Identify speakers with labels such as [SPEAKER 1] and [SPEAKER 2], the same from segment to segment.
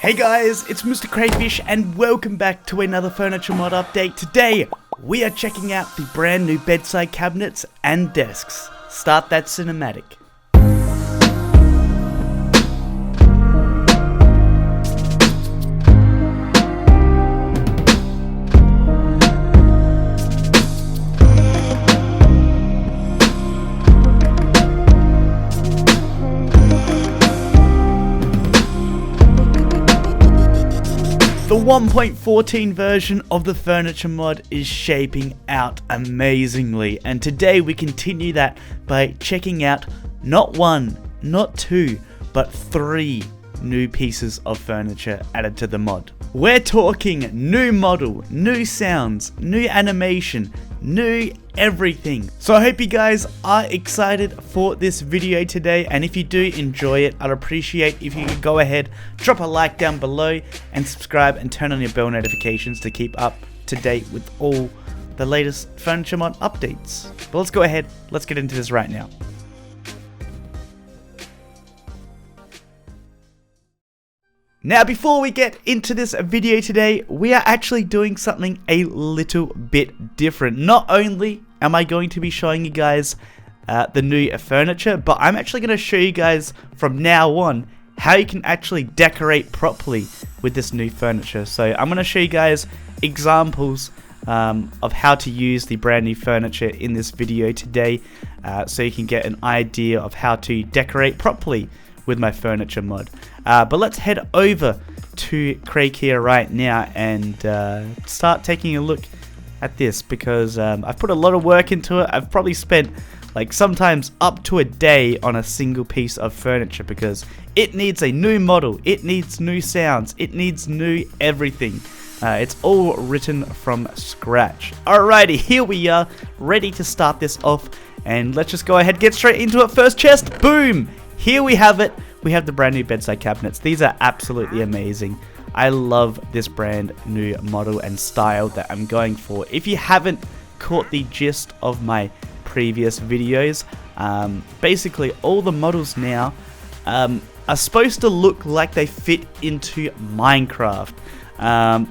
[SPEAKER 1] Hey guys, it's MrCrayfish and welcome back to another furniture mod update. Today, we are checking out the brand new bedside cabinets and desks. Start that cinematic. The 1.14 version of the furniture mod is shaping out amazingly, and today we continue that by checking out not one, not two, but 3 new pieces of furniture added to the mod. We're talking new model, new sounds, new animation, new everything. So I hope you guys are excited for this video today, and if you do enjoy it, I'd appreciate if you could go ahead, drop a like down below, and subscribe and turn on your bell notifications to keep up to date with all the latest furniture mod updates. But let's go ahead, let's get into this right now. Now, before we get into this video today, we are actually doing something a little bit different. Not only am I going to be showing you guys the new furniture, but I'm actually going to show you guys from now on how you can actually decorate properly with this new furniture. So I'm going to show you guys examples of how to use the brand new furniture in this video today, so you can get an idea of how to decorate properly with my furniture mod. But let's head over to Craig here right now and start taking a look at this, because I've put a lot of work into it. I've probably spent like sometimes up to a day on a single piece of furniture because it needs a new model, it needs new sounds, it needs new everything. It's all written from scratch. Alrighty, here we are, ready to start this off, and let's just go ahead and get straight into it. First chest, boom! Here we have it. We have the brand new bedside cabinets. These are absolutely amazing. I love this brand new model and style that I'm going for. If you haven't caught the gist of my previous videos, basically all the models now are supposed to look like they fit into Minecraft.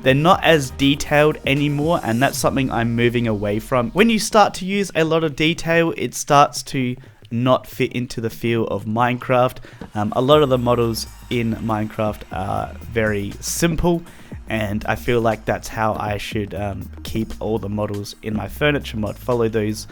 [SPEAKER 1] They're not as detailed anymore, and that's something I'm moving away from. When you start to use a lot of detail, it starts to not fit into the feel of Minecraft. A lot of the models in Minecraft are very simple, and I feel like that's how I should keep all the models in my furniture mod. Follow those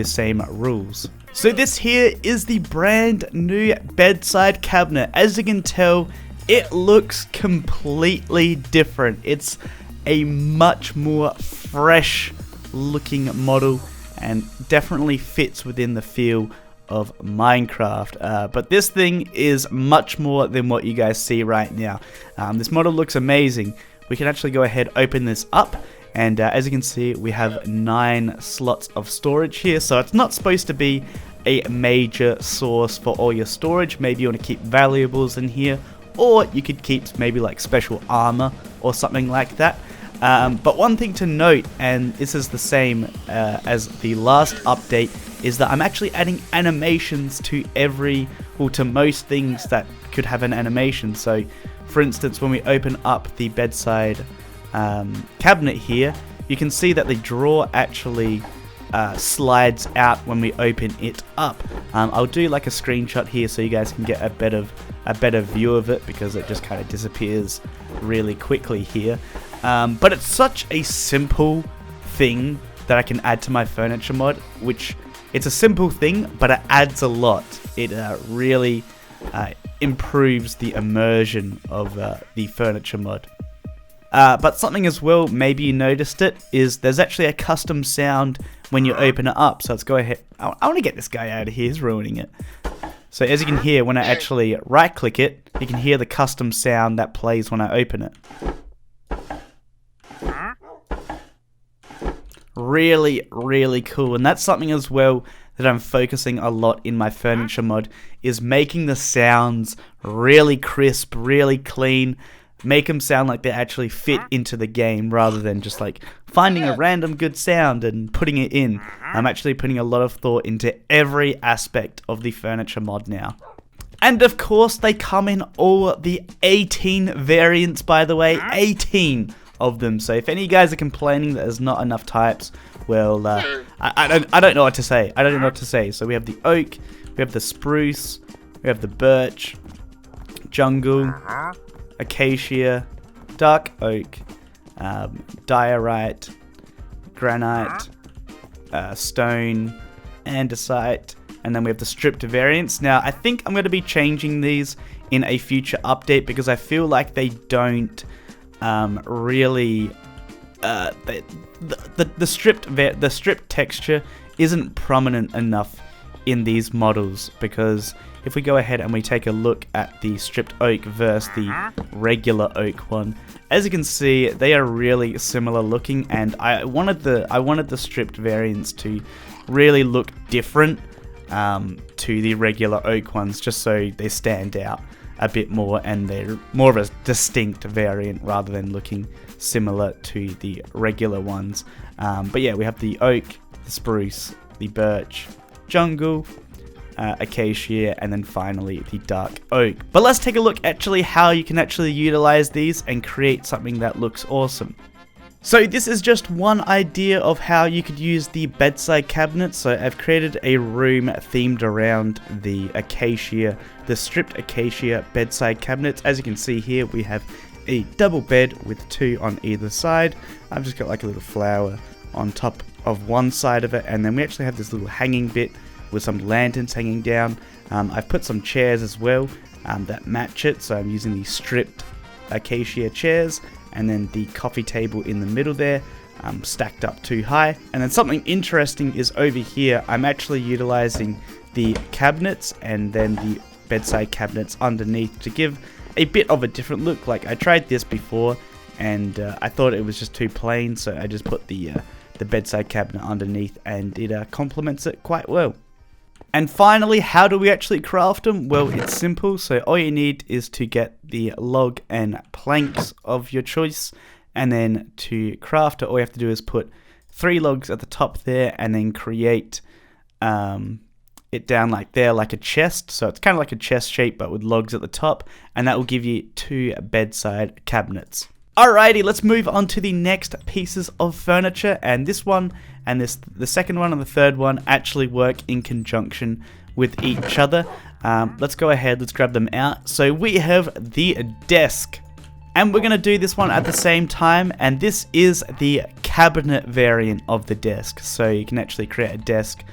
[SPEAKER 1] same rules. So this here is the brand new bedside cabinet. As you can tell, it looks completely different. It's a much more fresh looking model and definitely fits within the feel of Minecraft. But this thing is much more than what you guys see right now. This model looks amazing. We can actually go ahead, open this up, and as you can see, we have 9 slots of storage here. So it's not supposed to be a major source for all your storage. Maybe you want to keep valuables in here, or you could keep maybe like special armor or something like that. But one thing to note, and this is the same as the last update, is that I'm actually adding animations to to most things that could have an animation. So, for instance, when we open up the bedside cabinet here, you can see that the drawer actually slides out when we open it up. I'll do like a screenshot here so you guys can get a better view of it, because it just kind of disappears really quickly here. But it's such a simple thing that I can add to my furniture mod, which it's a simple thing, but it adds a lot. It really improves the immersion of the furniture mod. But something as well, maybe you noticed it, is there's actually a custom sound when you open it up. So let's go ahead. I want to get this guy out of here. He's ruining it. So as you can hear, when I actually right click it, you can hear the custom sound that plays when I open it. Really, really cool. And that's something as well that I'm focusing a lot in my furniture mod, is making the sounds really crisp, really clean, make them sound like they actually fit into the game, rather than just like finding a random good sound and putting it in. I'm actually putting a lot of thought into every aspect of the furniture mod now. And of course, they come in all the 18 variants, by the way. 18 of them. So if any of you guys are complaining that there's not enough types, well, I don't know what to say. I don't know what to say. So we have the oak, we have the spruce, we have the birch, jungle, acacia, dark oak, diorite, granite, stone, andesite, and then we have the stripped variants. Now, I think I'm going to be changing these in a future update because I feel like they don't really the stripped texture isn't prominent enough in these models, because if we go ahead and we take a look at the stripped oak versus the regular oak one, as you can see, they are really similar looking, and I wanted the stripped variants to really look different to the regular oak ones, just so they stand out a bit more and they're more of a distinct variant rather than looking similar to the regular ones. But yeah, we have the oak, the spruce, the birch, jungle, acacia, and then finally the dark oak. But let's take a look actually how you can actually utilize these and create something that looks awesome. So this is just one idea of how you could use the bedside cabinet. So I've created a room themed around the acacia, the stripped acacia bedside cabinets. As you can see here, we have a double bed with 2 on either side. I've just got like a little flower on top of one side of it, and then we actually have this little hanging bit with some lanterns hanging down. I've put some chairs as well that match it, so I'm using the stripped acacia chairs, and then the coffee table in the middle there, stacked up too high. And then something interesting is over here, I'm actually utilizing the cabinets and then the bedside cabinets underneath to give a bit of a different look. Like, I tried this before and I thought it was just too plain, so I just put the bedside cabinet underneath, and it complements it quite well. And finally, how do we actually craft them? Well, it's simple. So all you need is to get the log and planks of your choice, and then to craft it, all you have to do is put 3 logs at the top there, and then create it down like there, like a chest. So it's kind of like a chest shape, but with logs at the top, and that will give you 2 bedside cabinets. Alrighty, let's move on to the next pieces of furniture, and this one and the second one and the third one actually work in conjunction with each other. Let's go ahead, let's grab them out. So we have the desk, and we're going to do this one at the same time, and this is the cabinet variant of the desk. So you can actually create a desk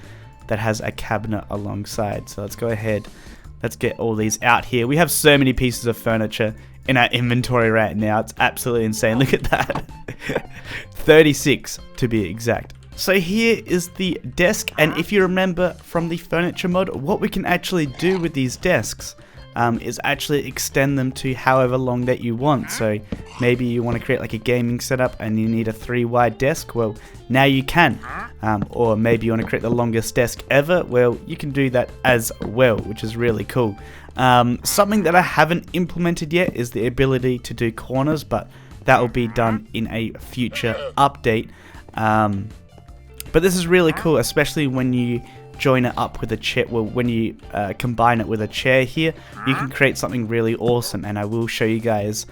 [SPEAKER 1] that has a cabinet alongside. So let's go ahead, let's get all these out here. We have so many pieces of furniture in our inventory right now, it's absolutely insane. Look at that. 36 to be exact. So here is the desk, and if you remember from the furniture mod, what we can actually do with these desks is actually extend them to however long that you want. So maybe you want to create like a gaming setup and you need a 3-wide desk, well, now you can. Or maybe you want to create the longest desk ever, well, you can do that as well, which is really cool. Something that I haven't implemented yet is the ability to do corners, but that will be done in a future update. But this is really cool, especially when you join it up with a chair. Well, when you combine it with a chair here, you can create something really awesome, and I will show you guys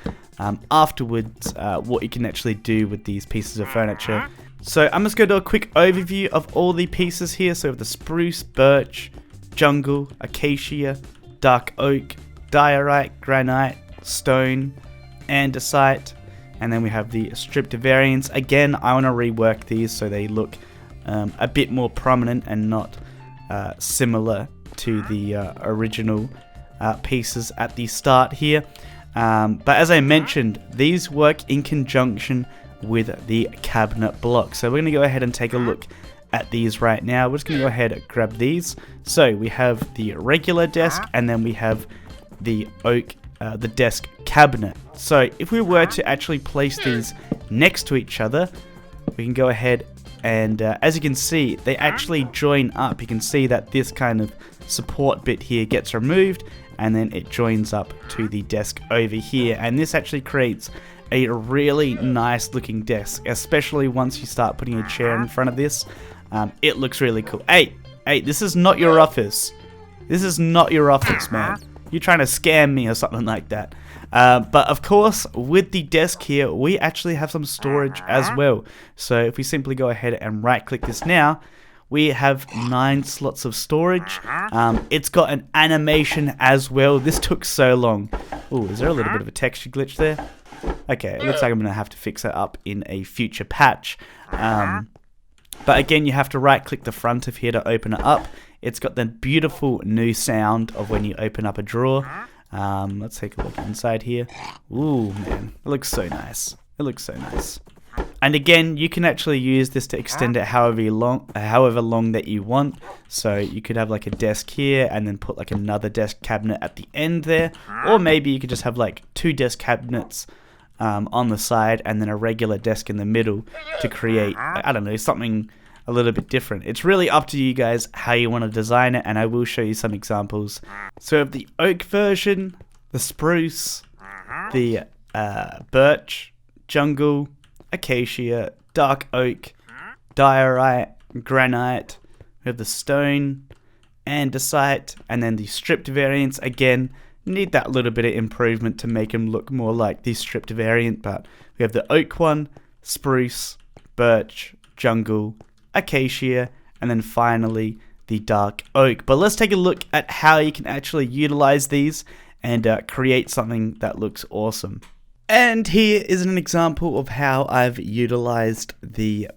[SPEAKER 1] afterwards what you can actually do with these pieces of furniture. So I'm just going to do a quick overview of all the pieces here. So we have the spruce, birch, jungle, acacia, dark oak, diorite, granite, stone, andesite, and then we have the stripped variants. Again, I want to rework these so they look a bit more prominent and not similar to the original pieces at the start here. But as I mentioned, these work in conjunction with the cabinet block. So we're going to go ahead and take a look at these right now. We're just going to go ahead and grab these. So we have the regular desk, and then we have the oak, the desk cabinet. So if we were to actually place these next to each other, we can go ahead and as you can see, they actually join up. You can see that this kind of support bit here gets removed, and then it joins up to the desk over here, and this actually creates a really nice looking desk, especially once you start putting a chair in front of this. It looks really cool. Hey, this is not your office. This is not your office, man. you're trying to scam me or something like that. But of course, with the desk here, we actually have some storage as well. So if we simply go ahead and right click this now, we have 9 slots of storage. It's got an animation as well. This took so long. Oh, is there a little bit of a texture glitch there? Okay, it looks like I'm going to have to fix that up in a future patch. But again, you have to right click the front of here to open it up. It's got the beautiful new sound of when you open up a drawer. Let's take a look inside here. Ooh, man, it looks so nice. It looks so nice. And again, you can actually use this to extend it however long that you want. So you could have like a desk here and then put like another desk cabinet at the end there. Or maybe you could just have like 2 desk cabinets on the side and then a regular desk in the middle to create, I don't know, something a little bit different. It's really up to you guys how you want to design it, and I will show you some examples. So of the oak version, the spruce, the birch, jungle, acacia, dark oak, diorite, granite, we have the stone, andesite, and then the stripped variants. Again, need that little bit of improvement to make them look more like the stripped variant, but we have the oak one, spruce, birch, jungle, acacia, and then finally the dark oak. But let's take a look at how you can actually utilize these and create something that looks awesome. And here is an example of how I've utilized the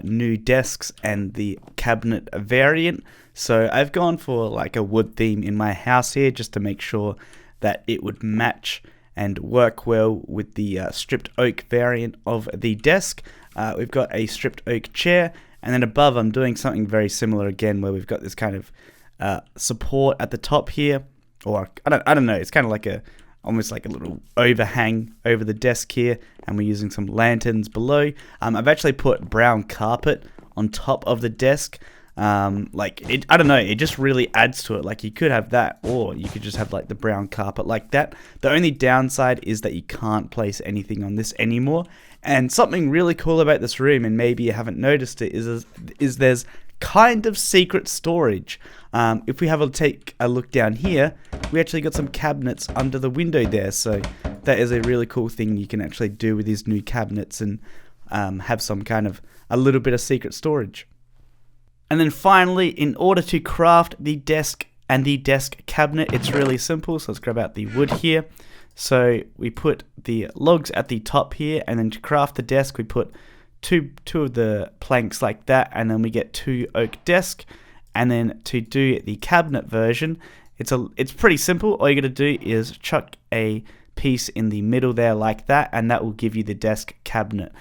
[SPEAKER 1] new desks and the cabinet variant. So I've gone for like a wood theme in my house here just to make sure that it would match and work well with the stripped oak variant of the desk. We've got a stripped oak chair, and then above I'm doing something very similar again, where we've got this kind of support at the top here, or I don't know, it's kind of like almost like a little overhang over the desk here, and we're using some lanterns below. I've actually put brown carpet on top of the desk. I don't know, it just really adds to it. Like, you could have that, or you could just have like the brown carpet like that. The only downside is that you can't place anything on this anymore. And something really cool about this room, and maybe you haven't noticed it, is there's kind of secret storage. If we have a take a look down here, we actually got some cabinets under the window there. So that is a really cool thing you can actually do with these new cabinets, and have some kind of a little bit of secret storage. And then finally, in order to craft the desk and the desk cabinet, it's really simple. So let's grab out the wood here. So we put the logs at the top here, and then to craft the desk, we put two of the planks like that, and then we get 2 oak desk. And then to do the cabinet version, it's pretty simple. All you gotta do is chuck a piece in the middle there like that, and that will give you the desk cabinet.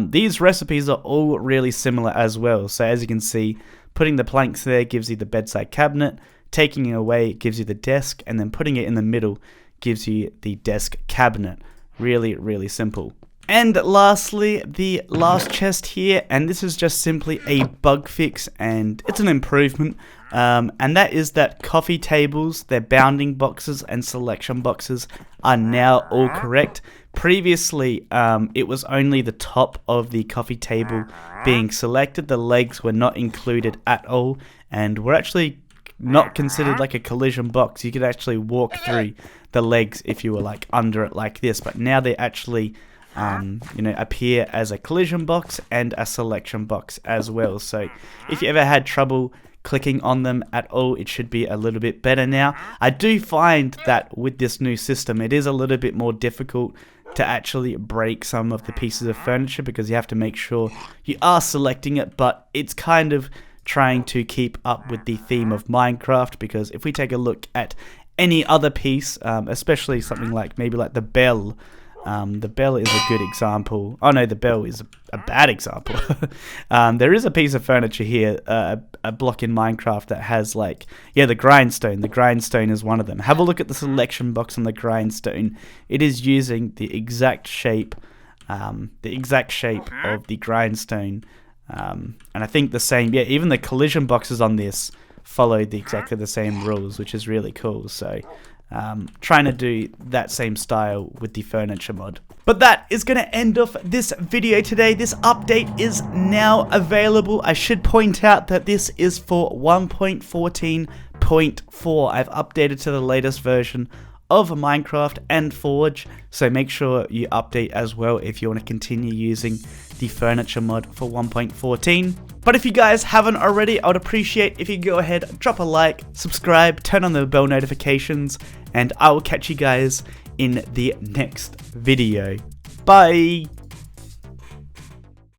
[SPEAKER 1] These recipes are all really similar as well. So as you can see, putting the planks there gives you the bedside cabinet, taking it away gives you the desk, and then putting it in the middle gives you the desk cabinet. Really, really simple. And lastly, the last chest here, and this is just simply a bug fix, and it's an improvement, and that is that coffee tables, their bounding boxes and selection boxes are now all correct. Previously, it was only the top of the coffee table being selected. The legs were not included at all, and were actually not considered like a collision box. You could actually walk through the legs if you were like under it like this, but now they actually appear as a collision box and a selection box as well. So if you ever had trouble clicking on them at all, it should be a little bit better now. I do find that with this new system, it is a little bit more difficult to actually break some of the pieces of furniture, because you have to make sure you are selecting it, but it's kind of trying to keep up with the theme of Minecraft. Because if we take a look at any other piece, especially something like maybe like the bell, the bell is a good example. Oh no, the bell is a bad example. There is a piece of furniture here, a block in Minecraft that has like, the grindstone. The grindstone is one of them. Have a look at the selection box on the grindstone. It is using the exact shape of the grindstone. And I think the same, even the collision boxes on this follow exactly the same rules, which is really cool. So trying to do that same style with the furniture mod. But that is going to end off this video today. This update is now available. I should point out that this is for 1.14 1.4. I've updated to the latest version of Minecraft and Forge, so make sure you update as well if you want to continue using the furniture mod for 1.14. But if you guys haven't already, I would appreciate if you go ahead, drop a like, subscribe, turn on the bell notifications, and I will catch you guys in the next video. Bye!